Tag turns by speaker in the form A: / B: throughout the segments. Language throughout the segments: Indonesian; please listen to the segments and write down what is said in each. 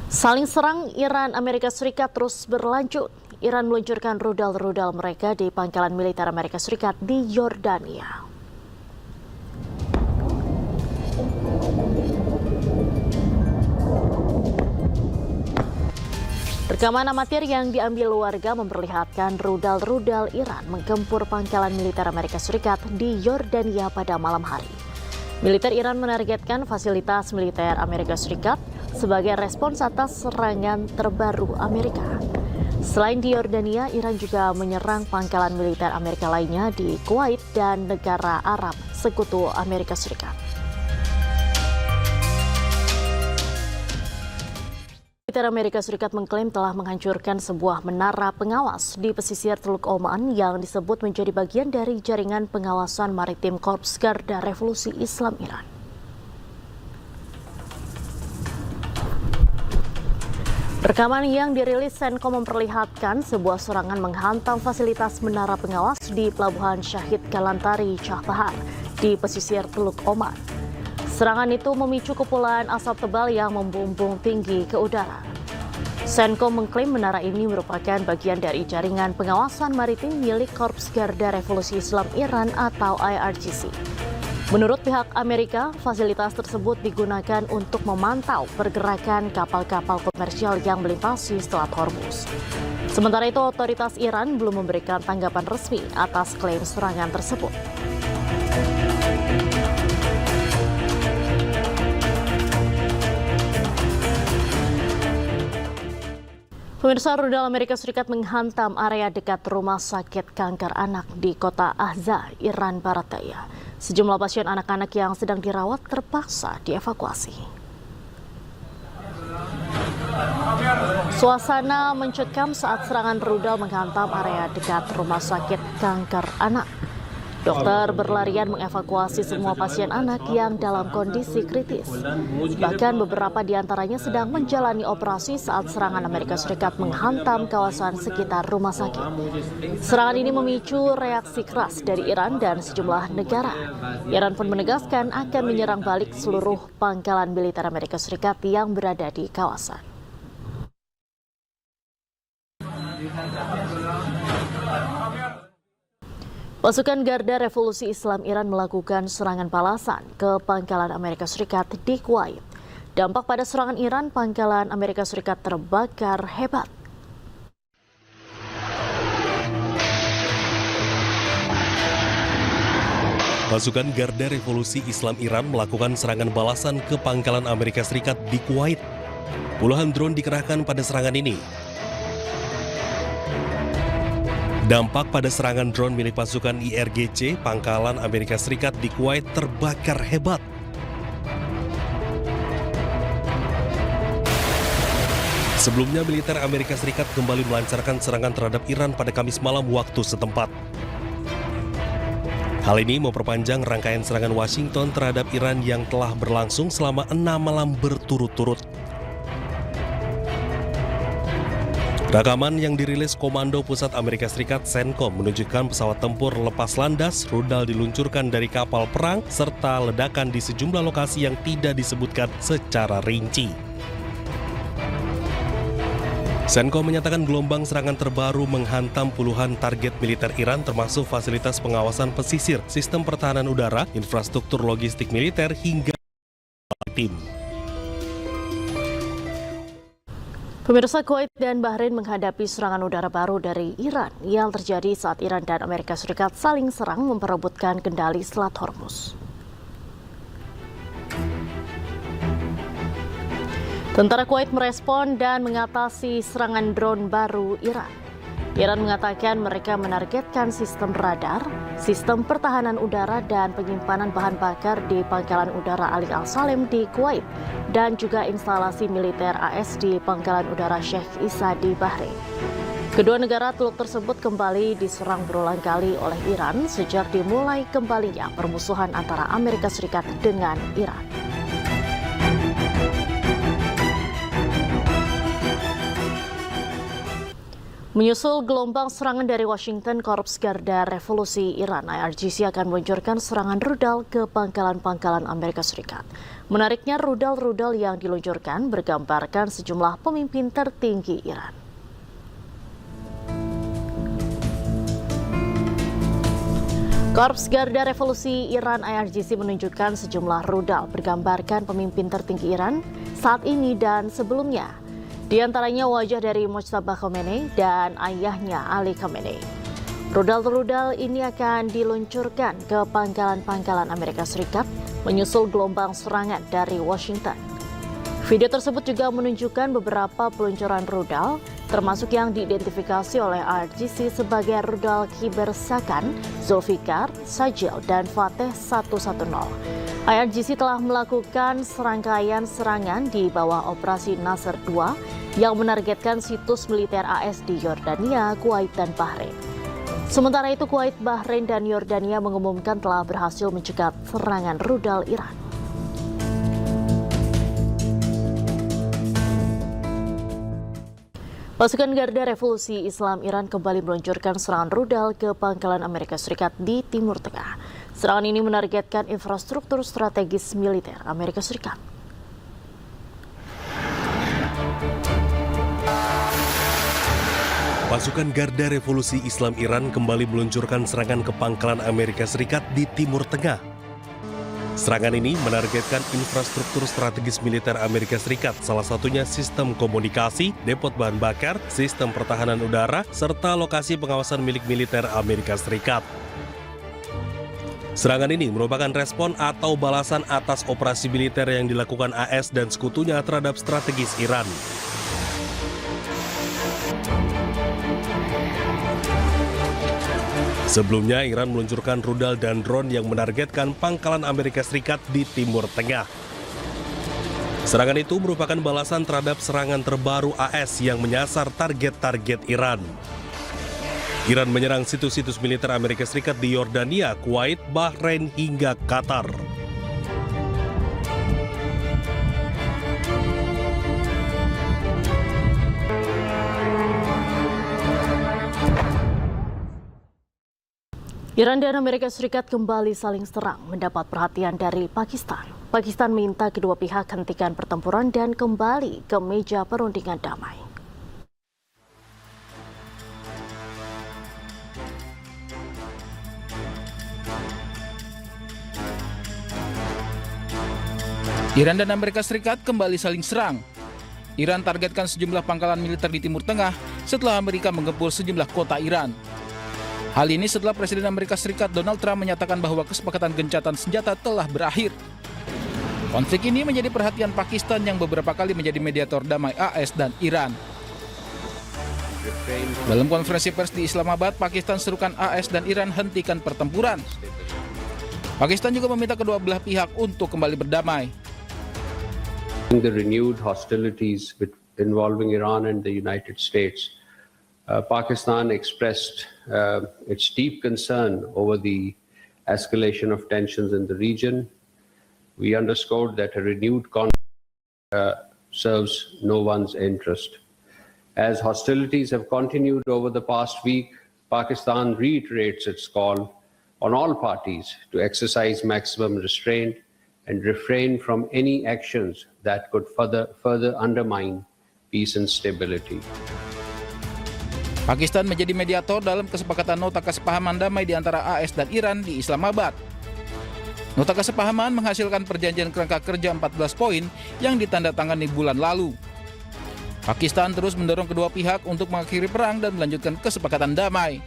A: Saling serang Iran Amerika Serikat terus berlanjut. Iran meluncurkan rudal-rudal mereka di pangkalan militer Amerika Serikat di Yordania. Rekaman amatir yang diambil warga memperlihatkan rudal-rudal Iran menggempur pangkalan militer Amerika Serikat di Yordania pada malam hari. Militer Iran menargetkan fasilitas militer Amerika Serikat sebagai respons atas serangan terbaru Amerika. Selain di Yordania, Iran juga menyerang pangkalan militer Amerika lainnya di Kuwait dan negara Arab Sekutu Amerika Serikat. Militer Amerika Serikat mengklaim telah menghancurkan sebuah menara pengawas di pesisir Teluk Oman yang disebut menjadi bagian dari jaringan pengawasan maritim Korps Garda Revolusi Islam Iran. Rekaman yang dirilis Senkom memperlihatkan sebuah serangan menghantam fasilitas menara pengawas di Pelabuhan Syahid Kalantari, Shah Bahar di pesisir Teluk Oman. Serangan itu memicu kepulan asap tebal yang membumbung tinggi ke udara. Senkom mengklaim menara ini merupakan bagian dari jaringan pengawasan maritim milik Korps Garda Revolusi Islam Iran atau IRGC. Menurut pihak Amerika, fasilitas tersebut digunakan untuk memantau pergerakan kapal-kapal komersial yang melintasi Selat Hormuz. Sementara itu, otoritas Iran belum memberikan tanggapan resmi atas klaim serangan tersebut. Pemirsa, rudal Amerika Serikat menghantam area dekat rumah sakit kanker anak di kota Ahza, Iran Barat Daya. Sejumlah pasien anak-anak yang sedang dirawat terpaksa dievakuasi. Suasana mencekam saat serangan rudal menghantam area dekat rumah sakit kanker anak. Dokter berlarian mengevakuasi semua pasien anak yang dalam kondisi kritis. Bahkan beberapa di antaranya sedang menjalani operasi saat serangan Amerika Serikat menghantam kawasan sekitar rumah sakit. Serangan ini memicu reaksi keras dari Iran dan sejumlah negara. Iran pun menegaskan akan menyerang balik seluruh pangkalan militer Amerika Serikat yang berada di kawasan. Pasukan Garda Revolusi Islam Iran melakukan serangan balasan ke pangkalan Amerika Serikat di Kuwait. Dampak pada serangan Iran, pangkalan Amerika Serikat terbakar hebat.
B: Pasukan Garda Revolusi Islam Iran melakukan serangan balasan ke pangkalan Amerika Serikat di Kuwait. Puluhan drone dikerahkan pada serangan ini. Dampak pada serangan drone milik pasukan IRGC, pangkalan Amerika Serikat di Kuwait terbakar hebat. Sebelumnya, militer Amerika Serikat kembali melancarkan serangan terhadap Iran pada Kamis malam waktu setempat. Hal ini memperpanjang rangkaian serangan Washington terhadap Iran yang telah berlangsung selama 6 malam berturut-turut. Rekaman yang dirilis Komando Pusat Amerika Serikat Senkom menunjukkan pesawat tempur lepas landas, rudal diluncurkan dari kapal perang, serta ledakan di sejumlah lokasi yang tidak disebutkan secara rinci. Senkom menyatakan gelombang serangan terbaru menghantam puluhan target militer Iran termasuk fasilitas pengawasan pesisir, sistem pertahanan udara, infrastruktur logistik militer, hingga maritim.
A: Pemirsa, Kuwait dan Bahrain menghadapi serangan udara baru dari Iran yang terjadi saat Iran dan Amerika Serikat saling serang memperebutkan kendali Selat Hormuz. Tentara Kuwait merespon dan mengatasi serangan drone baru Iran. Iran mengatakan mereka menargetkan sistem radar, sistem pertahanan udara dan penyimpanan bahan bakar di pangkalan udara Ali Al-Salem di Kuwait dan juga instalasi militer AS di pangkalan udara Sheikh Isa di Bahrain. Kedua negara teluk tersebut kembali diserang berulang kali oleh Iran sejak dimulai kembalinya permusuhan antara Amerika Serikat dengan Iran. Menyusul gelombang serangan dari Washington, Korps Garda Revolusi Iran IRGC akan meluncurkan serangan rudal ke pangkalan-pangkalan Amerika Serikat. Menariknya, rudal-rudal yang diluncurkan bergambarkan sejumlah pemimpin tertinggi Iran. Korps Garda Revolusi Iran IRGC menunjukkan sejumlah rudal bergambarkan pemimpin tertinggi Iran saat ini dan sebelumnya. Di antaranya wajah dari Mojtaba Khomeini dan ayahnya Ali Khamenei. Rudal-rudal ini akan diluncurkan ke pangkalan-pangkalan Amerika Serikat menyusul gelombang serangan dari Washington. Video tersebut juga menunjukkan beberapa peluncuran rudal, termasuk yang diidentifikasi oleh IRGC sebagai rudal Kiber Sakan, Zulfikar, Sajil, dan Fateh 110. IRGC telah melakukan serangkaian serangan di bawah Operasi Nasr II yang menargetkan situs militer AS di Yordania, Kuwait, dan Bahrain. Sementara itu, Kuwait, Bahrain, dan Yordania mengumumkan telah berhasil mencegat serangan rudal Iran. Pasukan Garda Revolusi Islam Iran kembali meluncurkan serangan rudal ke pangkalan Amerika Serikat di Timur Tengah. Serangan ini menargetkan infrastruktur strategis militer Amerika Serikat.
B: Pasukan Garda Revolusi Islam Iran kembali meluncurkan serangan ke pangkalan Amerika Serikat di Timur Tengah. Serangan ini menargetkan infrastruktur strategis militer Amerika Serikat, salah satunya sistem komunikasi, depot bahan bakar, sistem pertahanan udara, serta lokasi pengawasan milik militer Amerika Serikat. Serangan ini merupakan respon atau balasan atas operasi militer yang dilakukan AS dan sekutunya terhadap strategis Iran. Sebelumnya, Iran meluncurkan rudal dan drone yang menargetkan pangkalan Amerika Serikat di Timur Tengah. Serangan itu merupakan balasan terhadap serangan terbaru AS yang menyasar target-target Iran. Iran menyerang situs-situs militer Amerika Serikat di Yordania, Kuwait, Bahrain, hingga Qatar.
A: Iran dan Amerika Serikat kembali saling serang mendapat perhatian dari Pakistan. Pakistan minta kedua pihak hentikan pertempuran dan kembali ke meja perundingan damai.
C: Iran dan Amerika Serikat kembali saling serang. Iran targetkan sejumlah pangkalan militer di Timur Tengah setelah Amerika menggempur sejumlah kota Iran. Hal ini setelah Presiden Amerika Serikat Donald Trump menyatakan bahwa kesepakatan gencatan senjata telah berakhir. Konflik ini menjadi perhatian Pakistan yang beberapa kali menjadi mediator damai AS dan Iran. Dalam konferensi pers di Islamabad, Pakistan serukan AS dan Iran hentikan pertempuran. Pakistan juga meminta kedua belah pihak untuk kembali berdamai.
D: The renewed hostilities involving Iran and the United States, Pakistan expressed its deep concern over the escalation of tensions in the region. We underscored that a renewed conflict serves no one's interest. As hostilities have continued over the past week, Pakistan reiterates its call on all parties to exercise maximum restraint and refrain from any actions that could further undermine peace and stability.
C: Pakistan menjadi mediator dalam kesepakatan nota kesepahaman damai di antara AS dan Iran di Islamabad. Nota kesepahaman menghasilkan perjanjian kerangka kerja 14 poin yang ditandatangani bulan lalu. Pakistan terus mendorong kedua pihak untuk mengakhiri perang dan melanjutkan kesepakatan damai.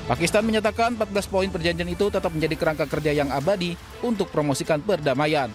C: Pakistan menyatakan 14 poin perjanjian itu tetap menjadi kerangka kerja yang abadi untuk promosikan perdamaian.